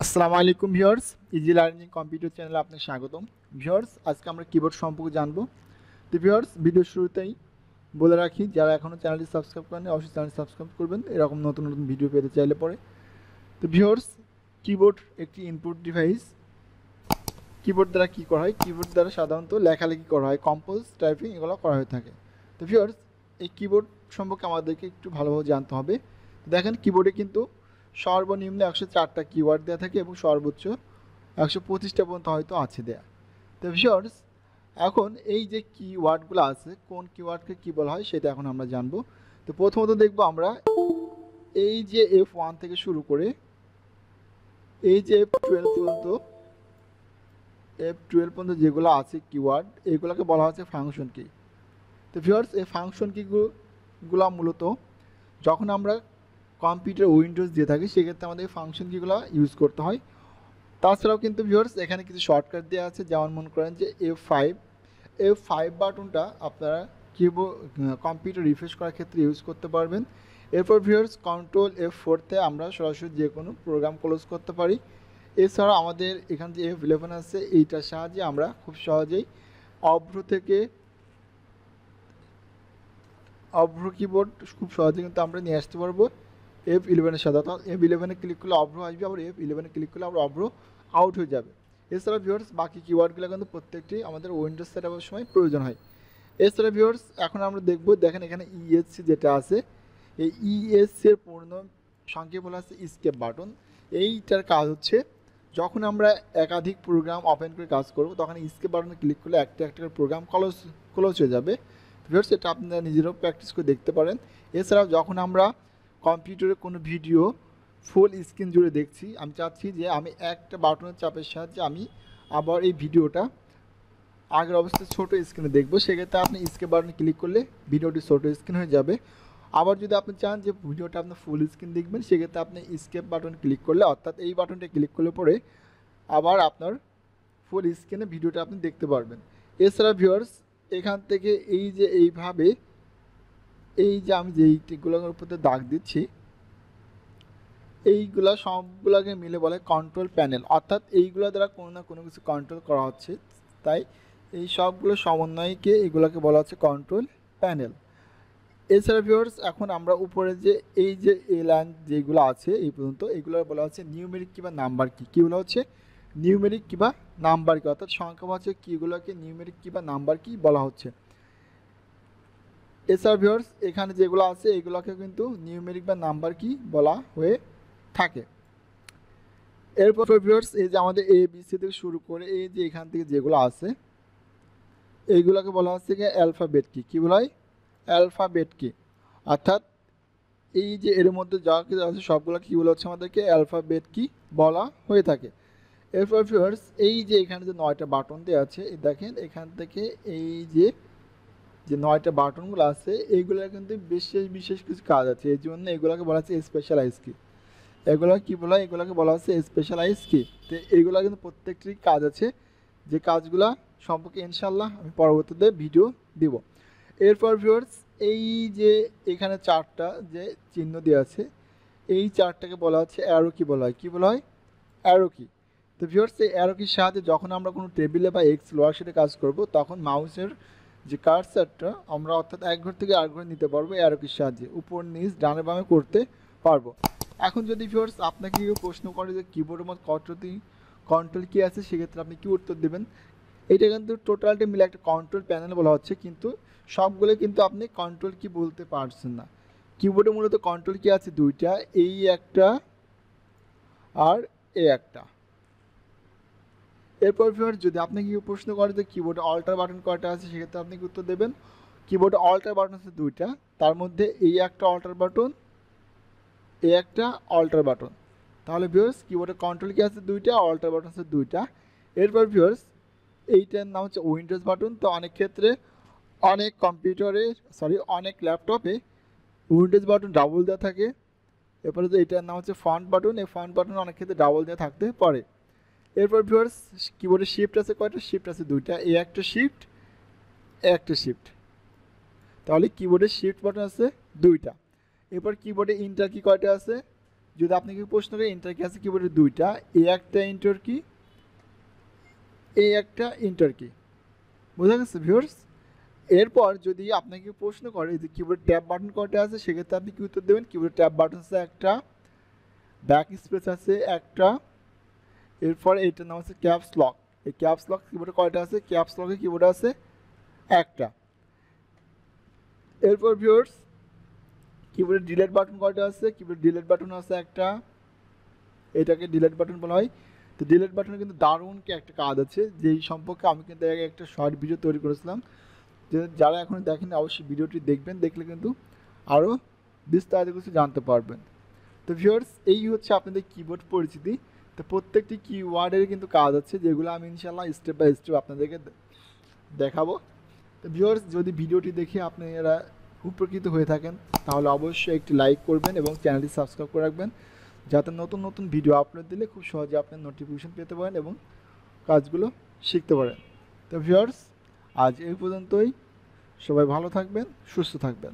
আসসালামু আলাইকুম viewers, easy learning computer চ্যানেলে আপনাকে স্বাগতম। ভিউয়ার্স, আজকে আমরা কিবোর্ড সম্পর্কে জানবো। তো ভিউয়ার্স, ভিডিও শুরুতেই বলে রাখি, যারা এখনও চ্যানেলটি সাবস্ক্রাইব করেনি অবশ্যই চ্যানেলটি সাবস্ক্রাইব করবেন এরকম নতুন নতুন ভিডিও পেতে চাইলে পরে। তো ভিউয়ার্স, কিবোর্ড একটি ইনপুট ডিভাইস। কিবোর্ড দ্বারা কী করা হয়? কিবোর্ড দ্বারা সাধারণত লেখালেখি করা হয়, কম্পোজ, টাইপিং এগুলো করা হয়ে থাকে। তো ভিউয়ার্স, এই কিবোর্ড সম্পর্কে আমাদেরকে একটু ভালোভাবে জানতে হবে। দেখেন, কিবোর্ডে কিন্তু সর্বনিম্ন 104টা কিওয়ার্ড দেওয়া থাকে এবং সর্বোচ্চ 125টা পর্যন্ত হয়তো আছে দেয়া। তো ভিউয়ার্স, এখন এই যে কিওয়ার্ডগুলো আছে, কোন কিওয়ার্ডকে কী বলা হয় সেটা এখন আমরা জানবো। তো প্রথমত দেখব আমরা এই যে F1 থেকে শুরু করে এই যে F12 পর্যন্ত যেগুলো আছে কিওয়ার্ড, এইগুলোকে বলা হচ্ছে ফাংশন কি। তো ভিউয়ার্স, এই ফাংশন কিগুলো মূলত যখন আমরা কম্পিউটার উইন্ডোজ দিয়ে থাকি সেক্ষেত্রে আমাদের ফাংশন কিগুলো ইউজ করতে হয়। তাছাড়াও কিন্তু ভিউয়ার্স এখানে কিছু শর্টকাট দেওয়া আছে, যেমন মনে করেন যে F5 বাটনটা আপনারা কিবোর্ড কম্পিউটার রিফ্রেশ করার ক্ষেত্রে ইউজ করতে পারবেন। এরপর ভিউয়ার্স কন্ট্রোল F4তে আমরা সরাসরি যে কোনো প্রোগ্রাম ক্লোজ করতে পারি। এছাড়া আমাদের এখানে যে F11 আছে, এইটার সাহায্যে আমরা খুব সহজেই অভ্র কিবোর্ড খুব সহজে কিন্তু আমরা নিয়ে আসতে পারবো F11-এর সাথে। অর্থাৎ F11-এ ক্লিক করলে অভ্র আসবে, আবার F11-এ ক্লিক করলে আবার অভ্র আউট হয়ে যাবে। এছাড়া ভিউয়ার্স বাকি কিওয়ার্ডগুলো কিন্তু প্রত্যেকটি আমাদের উইন্ডোজ সেটআপের সময় প্রয়োজন হয়। এছাড়া ভিউয়ার্স এখন আমরা দেখব, দেখেন এখানে ESC যেটা আছে, এই ESC এর পূর্ণ সংক্ষেপ বলা আছে এসকেপ বাটন। এইটার কাজ হচ্ছে যখন আমরা একাধিক প্রোগ্রাম ওপেন করে কাজ করব তখন এসকেপ বাটনে ক্লিক করলে একটা একটা করে প্রোগ্রাম ক্লোজ হয়ে যাবে। ভিউয়ার্স, এটা আপনারা নিজেরাও প্র্যাকটিস করে দেখতে পারেন। এছাড়াও যখন আমরা কম্পিউটারে কোনো ভিডিও ফুল স্ক্রিন জুড়ে দেখছি, আমি চাচ্ছি যে আমি একটা বাটনের চাপের সাহায্যে আমি আবার এই ভিডিওটা আগের অবস্থায় ছোটো স্ক্রিনে দেখব, সেক্ষেত্রে আপনি স্কেপ বাটনে ক্লিক করলে ভিডিওটি ছোটো স্ক্রিন হয়ে যাবে। আবার যদি আপনি চান যে ভিডিওটা আপনি ফুল স্ক্রিন দেখবেন, সেক্ষেত্রে আপনি স্কেপ বাটন ক্লিক করলে, অর্থাৎ এই বাটনটা ক্লিক করলে পরে আবার আপনার ফুল স্ক্রিনে ভিডিওটা আপনি দেখতে পারবেন। এছাড়া ভিউয়ার্স এখান থেকে এই যে এইভাবে এই যে আমি যেইগুলোর উপরে দাগ দিচ্ছি, এইগুলা সবগুলোকে মিলে বলে কন্ট্রোল প্যানেল, অর্থাৎ এইগুলো দ্বারা কোনো না কোনো কিছু কন্ট্রোল করা হচ্ছে, তাই এই সবগুলো সমন্বয়কে এগুলোকে বলা হচ্ছে কন্ট্রোল প্যানেল। এছাড়া ভিউয়ার্স এখন আমরা উপরে যে এই যে এ লাইন যেগুলো আছে এই পর্যন্ত, এগুলো বলা হচ্ছে নিউমেরিক কিংবা নাম্বার কি। কীগুলো হচ্ছে নিউমেরিক কিংবা নাম্বার কি, অর্থাৎ সংখ্যাবাচক কীগুলোকে নিউমেরিক কিংবা নাম্বার কি বলা হচ্ছে। এছাড়া ভিউয়ার্স এখানে যেগুলো আছে এগুলোকে কিন্তু নিউমেরিক বা নাম্বার কি বলা হয়ে থাকে। এরপর ভিউয়ার্স এই যে আমাদের ABC থেকে শুরু করে এই যে এখান থেকে যেগুলো আছে এইগুলোকে বলা হচ্ছে কি অ্যালফাবেট কি। কী বলা হয়? অ্যালফাবেট কি। অর্থাৎ এই যে এর মধ্যে যা কিছু আছে সবগুলো কীগুলো হচ্ছে আমাদেরকে অ্যালফাবেট কি বলা হয়ে থাকে। এরপর ভিউয়ার্স এই যে এখানে যে 9টা বাটন দেওয়া আছে, দেখেন এখান থেকে এই যে 9টা বাটনগুলো আছে এইগুলোর কিন্তু বিশেষ বিশেষ কিছু কাজ আছে, এই জন্য এগুলোকে বলা হচ্ছে স্পেশালাইজ কি। এগুলো কি বলা হয়? এগুলোকে বলা হচ্ছে স্পেশালাইজ কি। তো এইগুলো কিন্তু প্রত্যেকটির কাজ আছে, যে কাজগুলো সম্পর্কে ইনশাল্লাহ আমি পরবর্তীতে ভিডিও দিব। এরপর ভিউয়ার্স এই যে এখানে 4টা যে চিহ্ন দেওয়া আছে এই 4টাকে বলা হচ্ছে অ্যারো কি বলা হয়। কী বলা হয়? অ্যারো কি। তো ভিউয়ার্স এই অ্যারো কির সাহায্যে যখন আমরা কোনো টেবিলে বা এক্স লোয়ার শিটে কাজ করব তখন মাউসের যে কার্সারটা আমরা অর্থাৎ এক ঘর থেকে আরেক ঘরে নিতে পারবো অ্যারো কির সাহায্যে, উপর নিচ ডানে বামে করতে পারবো। এখন যদি ভিউয়ার্স আপনাকে কেউ প্রশ্ন করে যে কিবোর্ডের মধ্যে কন্ট্রোল কি আছে, সেক্ষেত্রে আপনি কি উত্তর দেবেন? এটা কিন্তু টোটালটা মিলে একটা কন্ট্রোল প্যানেল বলা হচ্ছে, কিন্তু সবগুলো কিন্তু আপনি কন্ট্রোল কি বলতে পারছেন না। কিবোর্ডে মূলত কন্ট্রোল কি আছে 2টা, এই একটা আর এই একটা। এরপর ভিউয়ার্স যদি আপনি কি প্রশ্ন করে যে কিবোর্ডে অল্টার বাটন কয়টা আছে, সেক্ষেত্রে আপনি কি উত্তর দেবেন? কিবোর্ডে অল্টার বাটন আছে 2টা, তার মধ্যে এই একটা অল্টার বাটন, এই একটা অল্টার বাটন। তাহলে ভিউয়ার্স কিবোর্ডে কন্ট্রোল কি আছে 2টা, অল্টার বাটন আছে 2টা। এরপর ভিউয়ার্স এইটার নাম হচ্ছে উইন্ডোজ বাটন। তো অনেক ক্ষেত্রে অনেক ল্যাপটপে উইন্ডোজ বাটন ডাবল দেওয়া থাকে। এরপরে যে এইটার নাম হচ্ছে ফন্ট বাটন, এই ফন্ট বাটন অনেক ক্ষেত্রে ডাবল দেওয়া থাকতে পারে। এরপর ভিউয়ার্স কিবোর্ডে শিফট আছে কয়টা? শিফট আছে 2টা, এই একটা শিফট, একটা শিফট। তাহলে কিবোর্ডে শিফট বাটন আছে 2টা। এরপর কিবোর্ডে ইন্টার কি কয়টা আছে? যদি আপনাকে প্রশ্ন করে এন্টার কি আছে কিবোর্ডের দুইটা, এ একটা এন্টার কি, এই একটা এন্টার কি। বোঝা গেছে ভিউয়ার্স? এরপর যদি আপনাকে প্রশ্ন করে যে কিবোর্ড ট্যাব বাটন কয়টা আছে, সেক্ষেত্রে আপনি কি উত্তর দেবেন? কিবোর্ড ট্যাব বাটন আছে একটা, ব্যাক স্পেস আছে একটা, এরপর এইটার নাম আছে ক্যাপস লক। এই ক্যাপস লক কিবোর্ডে কয়টা আছে? ক্যাপস লকে কিবোর্ডে আছে একটা। এরপর ভিউয়ার্স কিবোর্ডে ডিলিট বাটন কয়টা আছে? কিবোর্ড ডিলিট বাটন আছে একটা, এটাকে ডিলিট বাটন বলা হয়। তো ডিলিট বাটনে কিন্তু দারুণ কি একটা কাজ আছে, যেই সম্পর্কে আমি কিন্তু আগে একটা শর্ট ভিডিও তৈরি করেছিলাম, যে যারা এখনও দেখেন অবশ্যই ভিডিওটি দেখবেন, দেখলে কিন্তু আরও বিস্তারিত কিছু জানতে পারবেন। তো ভিউয়ার্স এই হচ্ছে আপনাদের কিবোর্ড পরিচিতি। তো প্রত্যেকটি কিওয়ার্ডের কিন্তু কাজ আছে, যেগুলো আমি ইনশাল্লাহ স্টেপ বাই স্টেপ আপনাদেরকে দেখাবো। তো ভিউয়ার্স যদি ভিডিওটি দেখে আপনারা উপকৃত হয়ে থাকেন, তাহলে অবশ্যই একটি লাইক করবেন এবং চ্যানেলটি সাবস্ক্রাইব করে রাখবেন, যাতে নতুন নতুন ভিডিও আপলোড দিলে খুব সহজে আপনার নোটিফিকেশন পেতে পারেন এবং কাজগুলো শিখতে পারেন। তো ভিউয়ার্স আজ এই পর্যন্তই, সবাই ভালো থাকবেন, সুস্থ থাকবেন।